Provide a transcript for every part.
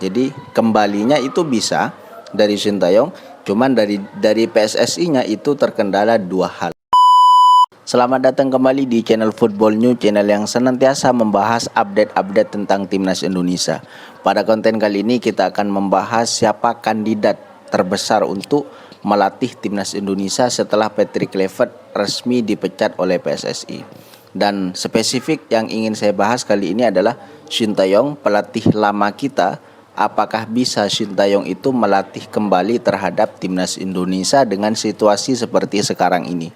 Jadi kembalinya itu bisa dari Sintayong, cuman dari PSSI-nya itu terkendala dua hal. Selamat datang kembali di channel Football New, channel yang senantiasa membahas update-update tentang Timnas Indonesia. Pada konten kali ini kita akan membahas siapa kandidat terbesar untuk melatih Timnas Indonesia setelah Patrick Kluivert resmi dipecat oleh PSSI. Dan spesifik yang ingin saya bahas kali ini adalah Sintayong, pelatih lama kita. Apakah bisa Sintayong itu melatih kembali terhadap Timnas Indonesia dengan situasi seperti sekarang ini?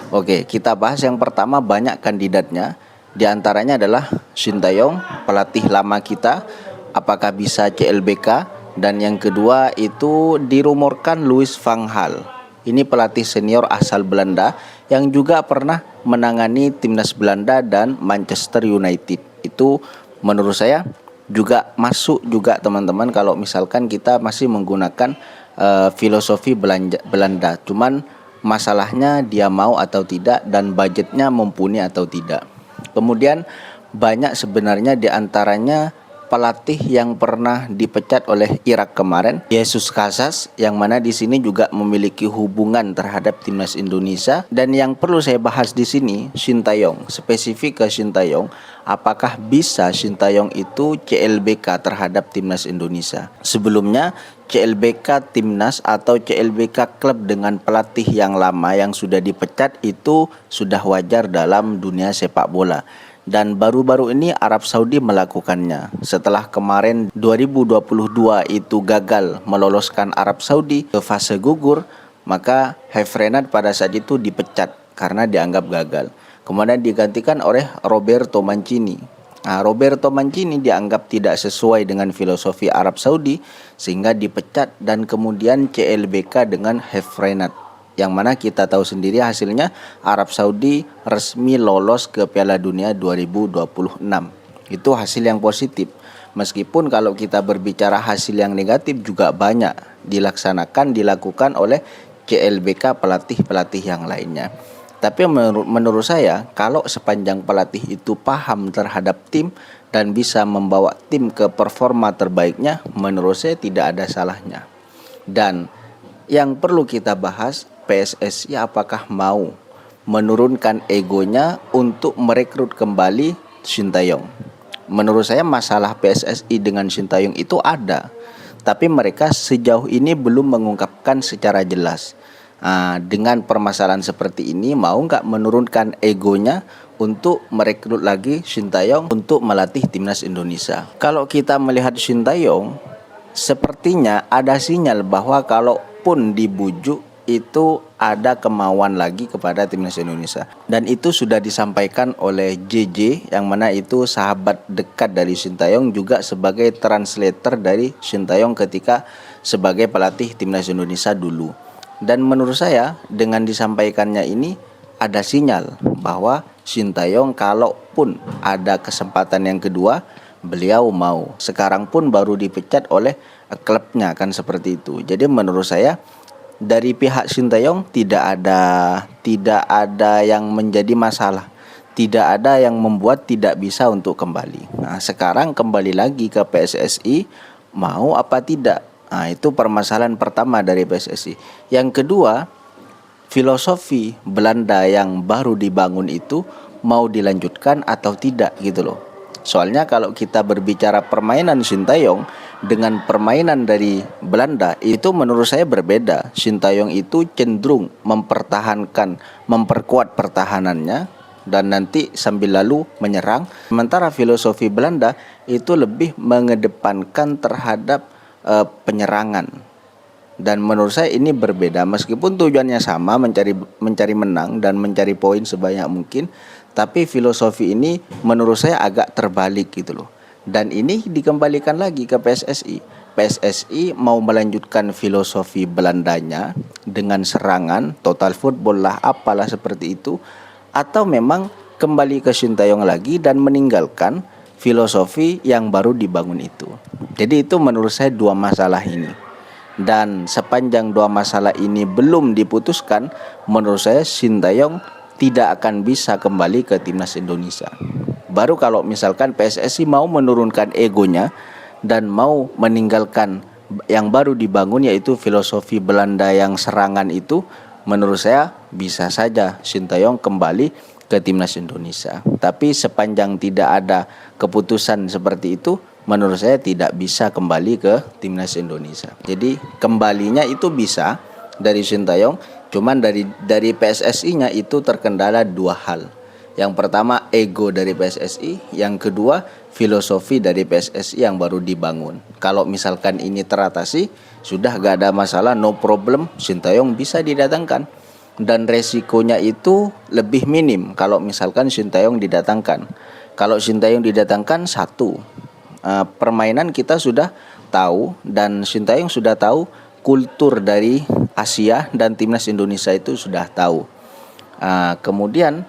Oke, kita bahas yang pertama, banyak kandidatnya. Di antaranya adalah Sintayong, pelatih lama kita, apakah bisa CLBK? Dan yang kedua itu dirumorkan Louis van Gaal. Ini pelatih senior asal Belanda yang juga pernah menangani Timnas Belanda dan Manchester United. Itu menurut saya juga masuk juga teman-teman kalau misalkan kita masih menggunakan filosofi Belanda. Cuman masalahnya dia mau atau tidak dan budgetnya mumpuni atau tidak. Kemudian banyak sebenarnya diantaranya pelatih yang pernah dipecat oleh Irak kemarin, Jesus Casas, yang mana di sini juga memiliki hubungan terhadap Timnas Indonesia. Dan yang perlu saya bahas di sini Sintayong, spesifik ke Sintayong, apakah bisa Sintayong itu CLBK terhadap Timnas Indonesia? Sebelumnya CLBK Timnas atau CLBK klub dengan pelatih yang lama yang sudah dipecat itu sudah wajar dalam dunia sepak bola. Dan baru-baru ini Arab Saudi melakukannya. Setelah kemarin 2022 itu gagal meloloskan Arab Saudi ke fase gugur, maka Herve Renard pada saat itu dipecat karena dianggap gagal. Kemudian digantikan oleh Roberto Mancini. Roberto Mancini dianggap tidak sesuai dengan filosofi Arab Saudi sehingga dipecat, dan kemudian CLBK dengan Herve Renard. Yang mana kita tahu sendiri hasilnya Arab Saudi resmi lolos ke Piala Dunia 2026. Itu hasil yang positif. Meskipun kalau kita berbicara hasil yang negatif juga banyak dilakukan oleh CLBK pelatih-pelatih yang lainnya. Tapi menurut saya kalau sepanjang pelatih itu paham terhadap tim dan bisa membawa tim ke performa terbaiknya, menurut saya tidak ada salahnya. Dan yang perlu kita bahas, PSSI apakah mau menurunkan egonya untuk merekrut kembali Sintayong? Menurut saya masalah PSSI dengan Sintayong itu ada, tapi mereka sejauh ini belum mengungkapkan secara jelas. Dengan permasalahan seperti ini, mau nggak menurunkan egonya untuk merekrut lagi Sintayong untuk melatih Timnas Indonesia? Kalau kita melihat Sintayong, sepertinya ada sinyal bahwa kalaupun dibujuk itu ada kemauan lagi kepada Timnas Indonesia. Dan itu sudah disampaikan oleh JJ, yang mana itu sahabat dekat dari Sintayong, juga sebagai translator dari Sintayong ketika sebagai pelatih Timnas Indonesia dulu. Dan menurut saya dengan disampaikannya ini ada sinyal bahwa Sintayong kalaupun ada kesempatan yang kedua, beliau mau. Sekarang pun baru dipecat oleh klubnya, kan seperti itu. Jadi menurut saya dari pihak Sintayong tidak ada yang menjadi masalah, tidak ada yang membuat tidak bisa untuk kembali. Sekarang kembali lagi ke PSSI, mau apa tidak? Itu permasalahan pertama dari PSSI. Yang kedua, filosofi Belanda yang baru dibangun itu mau dilanjutkan atau tidak gitu loh. Soalnya kalau kita berbicara permainan Sintayong dengan permainan dari Belanda, itu menurut saya berbeda. Sintayong itu cenderung memperkuat pertahanannya dan nanti sambil lalu menyerang. Sementara filosofi Belanda itu lebih mengedepankan terhadap penyerangan. Dan menurut saya ini berbeda, meskipun tujuannya sama, mencari menang dan mencari poin sebanyak mungkin, tapi filosofi ini menurut saya agak terbalik gitu loh. Dan ini dikembalikan lagi ke PSSI. PSSI mau melanjutkan filosofi Belandanya dengan serangan, total football lah, apalah seperti itu, atau memang kembali ke Sintayong lagi dan meninggalkan filosofi yang baru dibangun itu. Jadi itu menurut saya dua masalah ini. Dan sepanjang dua masalah ini belum diputuskan, menurut saya Sintayong tidak akan bisa kembali ke Timnas Indonesia. Baru kalau misalkan PSSI mau menurunkan egonya dan mau meninggalkan yang baru dibangun, yaitu filosofi Belanda yang serangan itu, menurut saya bisa saja Sintayong kembali ke timnas Indonesia. Tapi sepanjang tidak ada keputusan seperti itu, menurut saya tidak bisa kembali ke timnas Indonesia. Jadi kembalinya itu bisa dari Sintayong, cuman dari PSSI-nya itu terkendala dua hal. Yang pertama ego dari PSSI, yang kedua filosofi dari PSSI yang baru dibangun. Kalau misalkan ini teratasi, sudah gak ada masalah, no problem, Sintayong bisa didatangkan. Dan resikonya itu lebih minim kalau misalkan Sintayong didatangkan. Kalau Sintayong didatangkan, permainan kita sudah tahu dan Sintayong sudah tahu kultur dari Asia dan timnas Indonesia itu sudah tahu. Kemudian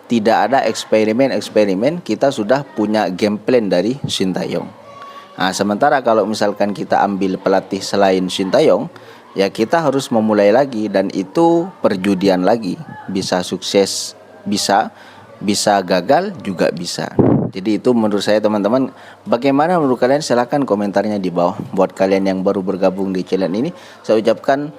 tidak ada eksperimen, kita sudah punya game plan dari Sintayong. Sementara kalau misalkan kita ambil pelatih selain Sintayong, ya kita harus memulai lagi, dan itu perjudian lagi. Bisa sukses, bisa gagal juga bisa. Jadi itu menurut saya teman-teman. Bagaimana menurut kalian? Silahkan komentarnya di bawah. Buat kalian yang baru bergabung di channel ini, saya ucapkan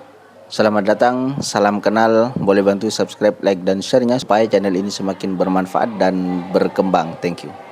selamat datang, salam kenal. Boleh bantu subscribe, like, dan share-nya supaya channel ini semakin bermanfaat dan berkembang. Thank you.